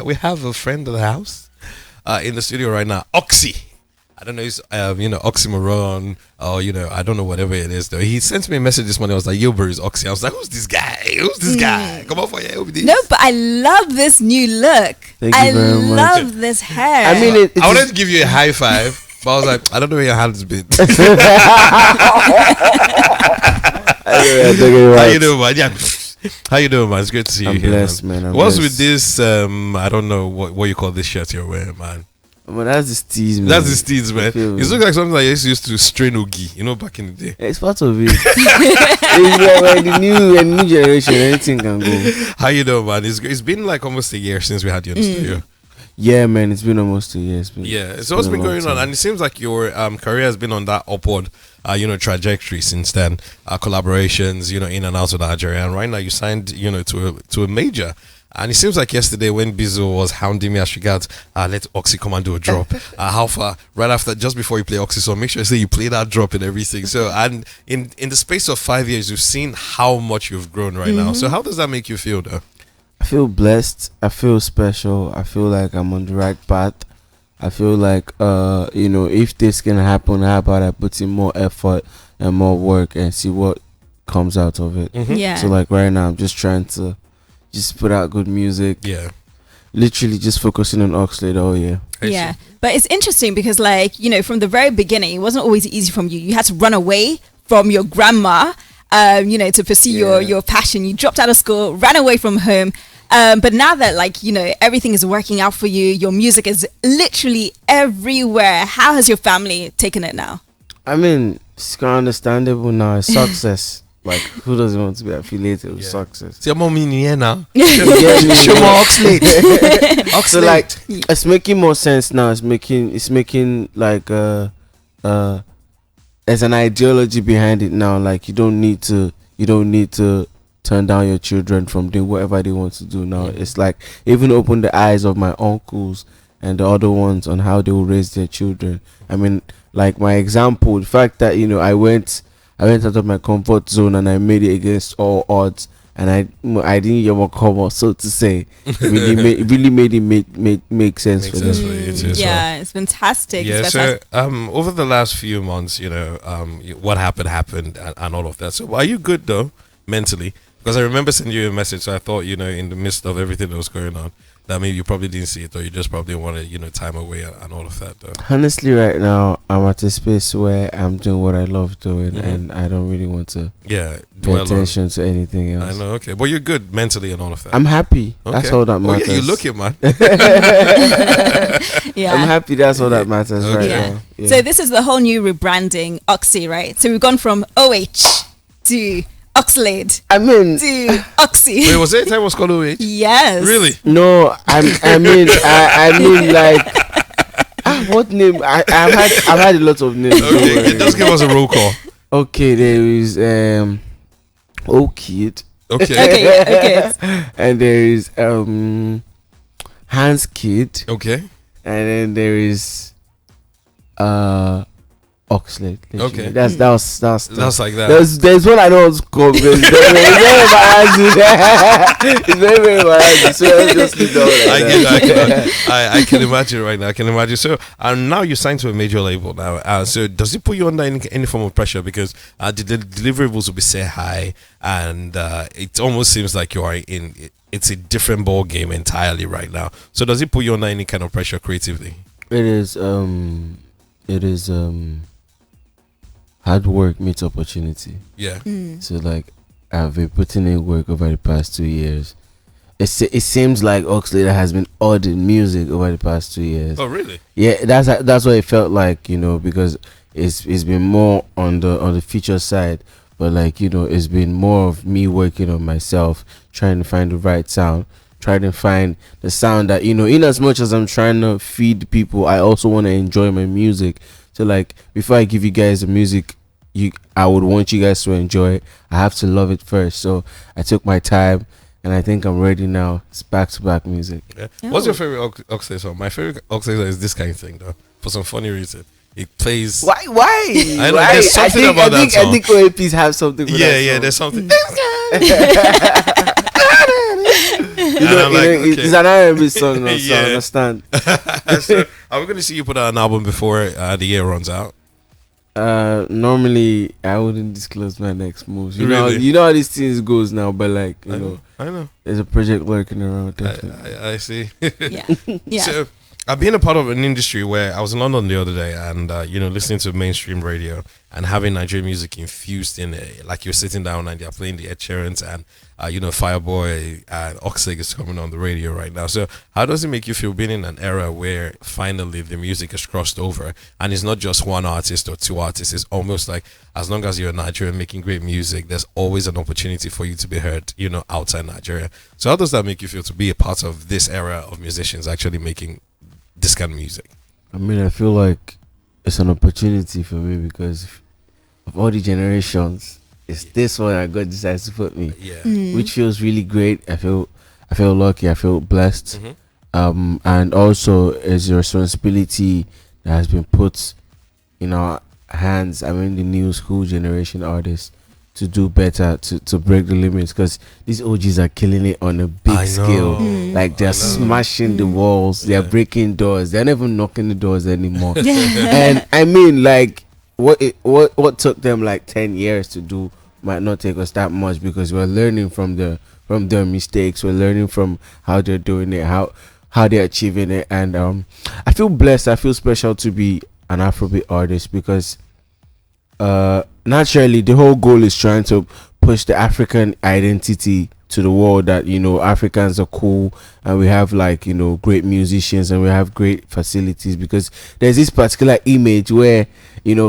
we have a friend of the house in the studio right now, Oxy. I don't know, it's oxymoron, or I don't know, whatever it is though. He sent me a message this morning. I was like, yo, bro, it's Oxy. I was like, who's this guy? Come on for you. No, but I love this new look. Thank you very much. I love this hair. I mean, I wanted to give you a high five, but I was like, I don't know where your hand's been. How you doing, man? Yeah. How you doing, man? It's great to see you. I'm blessed, man. What's with this? I don't know what you call this shirt you're wearing, man. Well, that's the steez, man. That's the steez, man. It looks like something I used to strain Ogi, back in the day. It's part of it. The new generation, anything can go. How you doing, man? It's been like almost a year since we had you in the studio. Yeah, man. It's been almost a year. So what's been going on? And it seems like your career has been on that upward, trajectory since then. Collaborations, in and out of Nigeria. And right now you signed, to a major. And it seems like yesterday when Bizzo was hounding me as regards, let Oxy come and do a drop. How far? Right after, just before you play Oxy, so make sure you play that drop and everything. So, and in the space of 5 years, you've seen how much you've grown right now. So how does that make you feel, though? I feel blessed. I feel special. I feel like I'm on the right path. I feel like, if this can happen, how about I put in more effort and more work and see what comes out of it. Yeah. So, like, right now, I'm just trying to just put out good music. Yeah. Literally just focusing on Oxlade all year. Yeah. But it's interesting because, from the very beginning, it wasn't always easy from you. You had to run away from your grandma, to pursue your passion. You dropped out of school, ran away from home. But now that, everything is working out for you, your music is literally everywhere. How has your family taken it now? I mean, it's kind of understandable now. It's success. Like, who doesn't want to be affiliated with success? See, I'm on here now. Show more Oxlade. So, it's making more sense now. It's making like there's an ideology behind it now. Like, you don't need to turn down your children from doing whatever they want to do now. It's like even open the eyes of my uncles and the other ones on how they will raise their children. I mean, like my example, the fact that I went out of my comfort zone and I made it against all odds, and I didn't ever come out, so to say. Really made it make sense for them. It's fantastic. Yeah. It's fantastic. So over the last few months, what happened and all of that. So are you good though mentally? Because I remember sending you a message, so I thought in the midst of everything that was going on, that maybe you probably didn't see it, or you just probably wanted time away and all of that though. Honestly, right now I'm at a space where I'm doing what I love doing, and I don't really want to pay attention to anything else. I know. Okay, but you're good mentally and all of that. I'm happy. Okay. That's all that matters. Yeah, you're looking, man. I'm happy. That's all that matters right now. Yeah. So this is the whole new rebranding, Oxy, right? So we've gone from OH to Oxlade. I mean, to Oxy. Wait, was it a time was called OH? Yes. Really? No, I mean like what name? I've had a lot of names. Okay, just give us a roll call. Okay, there is O-Kid. Okay. And there is Hans Kid. Okay. And then there is Oxlade. Okay. That's like that. There's one I know it's called. It's very very embarrassing. So I'll just leave that. I can imagine right now. I can imagine. So now you signed to a major label now. So does it put you under any form of pressure, because the deliverables will be set high, and it almost seems like you are it's a different ball game entirely right now. So does it put you under any kind of pressure creatively? It is hard work meets opportunity. Yeah. So like I've been putting in work over the past 2 years. It seems like Oxlade has been odd in music over the past 2 years. Oh really? Yeah, that's what it felt like, because it's been more on the feature side, but like it's been more of me working on myself, trying to find the right sound, trying to find the sound that in as much as I'm trying to feed people, I also want to enjoy my music. So like before I give you guys the music, I would want you guys to enjoy it. I have to love it first. So I took my time, and I think I'm ready now. It's back-to-back music. Yeah. What's your favorite Oxlade song? My favorite Oxlade is this kind of thing, though. For some funny reason, it plays. Why? I know there's something about that song. I think OAPs have something. With that song. There's something. I'm like, okay. It's an R&B song now, so Yeah. I understand. So, are we going to see you put out an album before the year runs out? Normally I wouldn't disclose my next moves. Really? You know how these things goes now, but like I know. there's a project lurking around. Definitely. I see. Yeah. So I've been a part of an industry where I was in London the other day, and listening to mainstream radio and having Nigerian music infused in it. Like you're sitting down and they're playing the Ed Sheerans and Fireboy and Oxlade is coming on the radio right now. So how does it make you feel being in an era where finally the music is crossed over and it's not just one artist or two artists? It's almost like as long as you're Nigerian making great music, there's always an opportunity for you to be heard, outside Nigeria. So how does that make you feel to be a part of this era of musicians actually making this kind of music? I mean, I feel like it's an opportunity for me because of all the generations, it's this one that God decides to put me, Yeah. which feels really great. I feel lucky. I feel blessed. Mm-hmm. And also it's a responsibility that has been put in our hands. I mean, the new school generation artists to do better, to break the limits, because these OGs are killing it on a big scale. Like they're smashing the walls, they're breaking doors, they're not even knocking the doors anymore. And I mean, like what took them like 10 years to do might not take us that much, because we're learning from their mistakes, we're learning from how they're doing it, how they're achieving it. And I feel blessed, I feel special to be an Afrobeat artist, because naturally the whole goal is trying to push the African identity to the world, that Africans are cool and we have like great musicians and we have great facilities, because there's this particular image where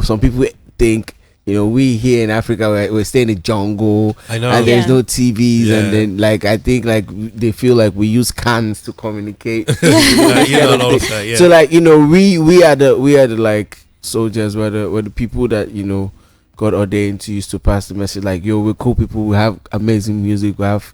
some people think we here in Africa we're staying in the jungle. I know. And there's no TVs. Yeah. And then like I think like they feel like we use cans to communicate. All of that, yeah. So like we are the like soldiers, we're the people that God ordained to use to pass the message. Like, we're cool people. We have amazing music. We have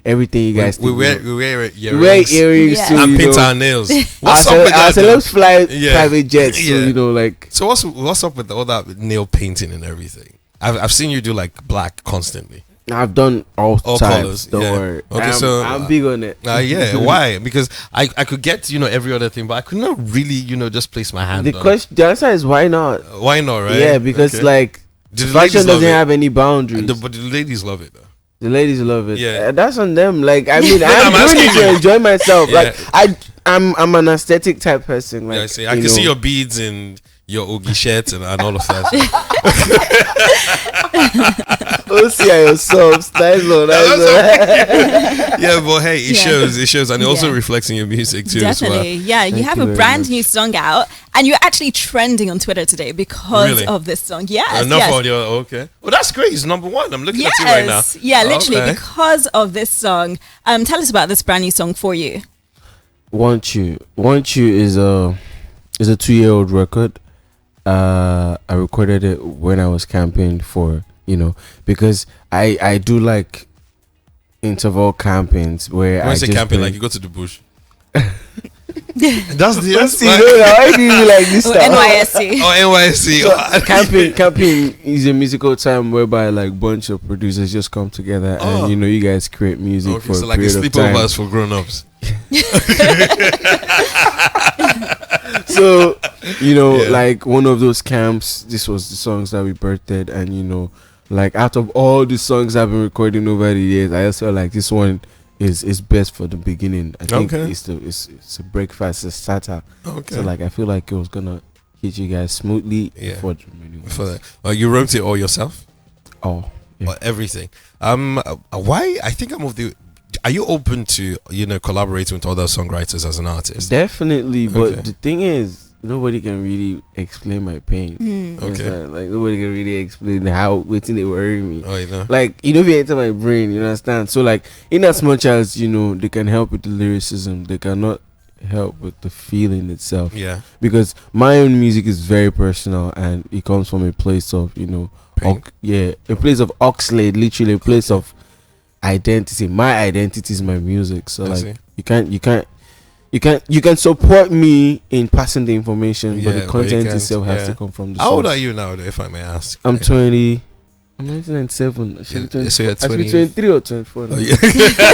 everything you guys. We wear earrings Yeah. too, and paint our nails. What's our up with that? celebs fly Yeah. private jets. Yeah. So like. So what's up with all that nail painting and everything? I've seen you do like black constantly. I've done all types. Colors. Don't Yeah. worry. Okay, I'm big on it. Yeah. Why? Because I could get every other thing, but I could not really just place my hand. The answer is why not? Why not? Right? Yeah, because Okay. like. Do the Fashion ladies love doesn't it? have any boundaries. But the ladies love it though. The ladies love it. Yeah. That's on them. Like I mean, I'm I'm doing it asking to you. enjoy myself. Yeah. Like I'm an aesthetic type person. Like Yeah, I see. I can see your beads and your Ogi shirt and all of that. Don't see yourself. Nice one. Yeah, but hey, it Yeah. shows, and it also Yeah. reflects in your music too. Definitely. As well. Yeah, you Thank have you a very brand much. new song out, and you're actually trending on Twitter today because Really? of this song. Yes. Enough yes. audio. Okay. Well, that's great. It's number one. I'm looking Yes. at it right now. Yeah, literally Okay. because of this song. Tell us about this brand new song for you. Want You is a 2-year-old record. I recorded it when I was camping for because I do like interval campings where When I you say just camping, bring- like you go to the bush. That's See, why do you like this Oh, stuff? NYSC. Oh, NYSC. So, camping is a musical time whereby like bunch of producers just come together Oh. and you guys create music Okay, for so a like the period of time. sleepovers for grown-ups. So Yeah. like one of those camps, this was the songs that we birthed, and like out of all the songs I've been recording over the years, I just felt like this one is best for the beginning. I think Okay. it's a breakfast, a starter. Okay. So like I feel like it was gonna hit you guys smoothly. Yeah. For the remaining ones. For that, you wrote it all yourself. Oh, yeah. Or everything. Why? I think I'm of the. Are you open to collaborating with other songwriters as an artist? Definitely, but Okay. the thing is, nobody can really explain my pain. Mm. Okay. Like nobody can really explain how waiting they worry me. Oh, you know. Like if you enter my brain, you understand. So like in as much as they can help with the lyricism, they cannot help with the feeling itself. Yeah. Because my own music is very personal and it comes from a place of Pain. a place of Oxlade, literally a place of identity. My identity is my music. So I like see. you can support me in passing the information, but Yeah, the but you content can't- itself has yeah. to come from the How old source. are you now, though, if I may ask? I'm 20. I'm 1997. I should be Yeah, so you're 20, I should be 20. 23 or 24. now. Oh, yeah.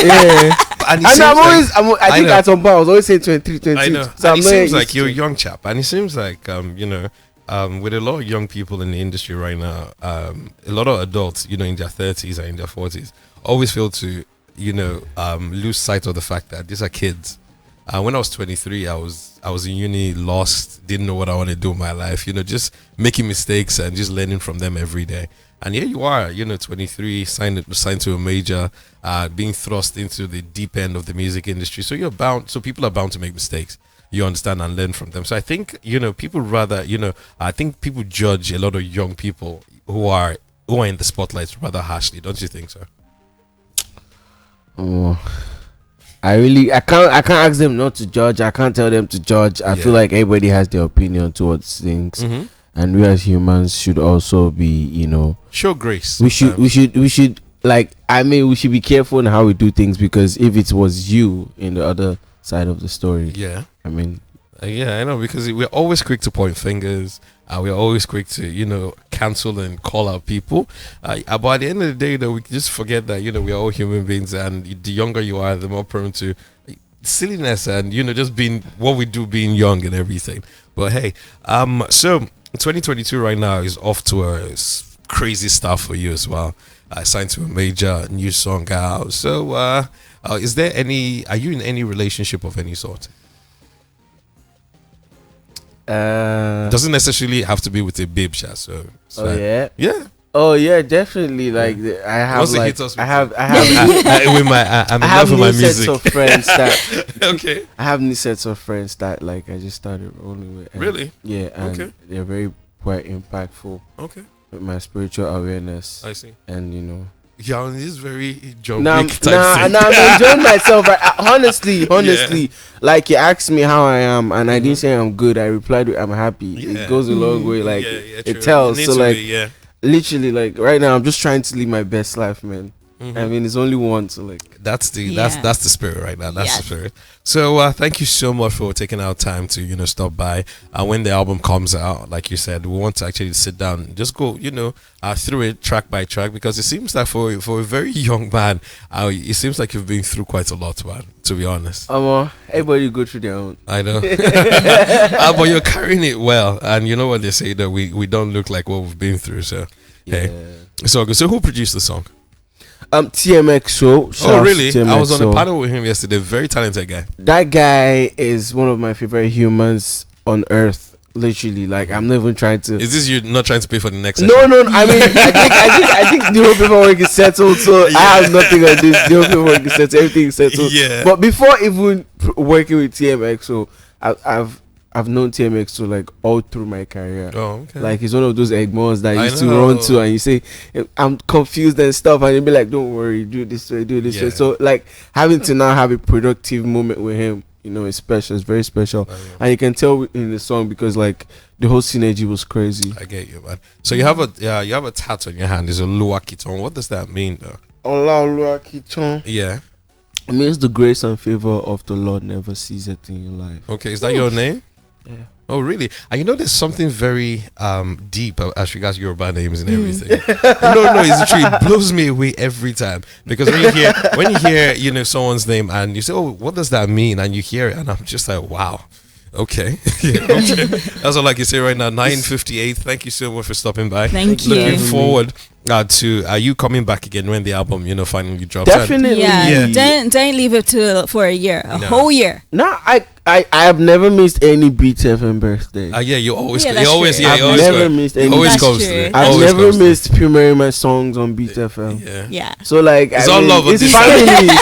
Yeah. and it And seems I'm like, always, I think know. at some point I was always saying 23, 22. I know. So And I'm it not seems used like to you're a it. young chap, and it seems like with a lot of young people in the industry right now, a lot of adults, in their 30s and in their 40s, always feel to, lose sight of the fact that these are kids. When I was 23, I was in uni, lost, didn't know what I wanted to do in my life, just making mistakes and just learning from them every day. And here you are, 23, signed to a major, being thrust into the deep end of the music industry. So people are bound to make mistakes. You understand, and learn from them. So I think, people rather, I think people judge a lot of young people who are in the spotlight rather harshly. Don't you think so? Oh, I can't ask them not to judge. I can't tell them to judge. I feel like everybody has their opinion towards things. Mm-hmm. And we as humans should also be, show grace. We should we should be careful in how we do things, because if it was you in the other side of the story, I know, because we're always quick to point fingers. We're always quick to cancel and call out people. But at the end of the day, though, we just forget that we're all human beings, and the younger you are, the more prone to silliness and just being what we do, being young and everything. But hey, so 2022 right now is off to a crazy stuff for you as well. I signed to a major, new song out. So are you in any relationship of any sort? Doesn't necessarily have to be with a babe, Sha. So yeah. Oh yeah, definitely. Like I have, Once like hit us I have, I'm in love with my new music. sets of friends that Okay. I have new sets of friends that like I just started rolling with. And Really? Yeah, and Okay. they're very quite impactful Okay. with my spiritual awareness. I see. And Yeah, on this very jumping now type thing. I'm enjoying myself. Honestly, like you asked me how I am, and I didn't say I'm good. I replied with I'm happy. Yeah. It goes a long way. Like true. it tells. needs So to like be, yeah. literally, like right now, I'm just trying to live my best life, man. Mhm. I mean, it's only one, so like. That's the Yeah. that's the spirit right now. That's Yes. the spirit. So thank you so much for taking our time to stop by. When the album comes out, like you said, we want to actually sit down and just go through it track by track, because it seems like for a very young man, it seems like you've been through quite a lot, man. To be honest, Everybody go through their own. I know. But you're carrying it well, and you know what they say, that we don't look like what we've been through. So hey, it's all good. So who produced the song? TMXO. Oh really? TMXO. I was on a panel with him yesterday. Very talented guy. That guy is one of my favorite humans on earth. Literally, like I'm not even trying to. Is this you not trying to pay for the next? No. I mean, I think the whole paperwork is settled. So I have nothing on this. The whole paperwork is settled. Everything is settled. Yeah. But before even working with TMXO, I've known TMXO like all through my career. Oh, okay. Like he's one of those egmons that I used to know. run to, and you say I'm confused and stuff, and you'll be like, "Don't worry, do this way, do this way." So like having to now have a productive moment with him, is special. It's very special, and you can tell in the song because like the whole synergy was crazy. I get you, man. So you have a tattoo on your hand. It's a luakiton. What does that mean, though? Allah Kiton. Yeah. It means the grace and favor of the Lord never ceaseth in your life. Okay, is that your name? Yeah. Oh, really? And there's something very deep as regards Yoruba names and everything. No, it's true. It blows me away every time, because when you hear someone's name and you say, "Oh, what does that mean?" and you hear it, and I'm just like, "Wow." Okay. Okay. That's all I can say right now. 9:58. Thank you so much for stopping by. Thank you. Looking forward to are you coming back again when the album finally drops? Definitely. Yeah. Don't leave it for a year, a whole year. No, I have never missed any Beat FM birthday. Yeah, you always Yeah, you that's always true. yeah, I've you always never go. missed It any. always That's comes true. through. I've Always never comes through. missed premiering my songs on Beat FM. Yeah. So like, It's all love on it's this family.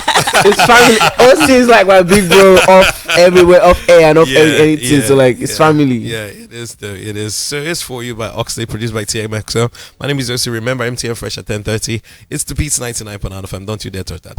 It's family. Austin's like my big bro, off everywhere, off air and off anything. So like, it's family. Yeah, it is though. It is. So it's For You by Oxlade, produced by TMXO. My name is Josie. Remember, MTN Fresh at 10:30. It's the Beats 99.9 FM. Don't you dare touch that.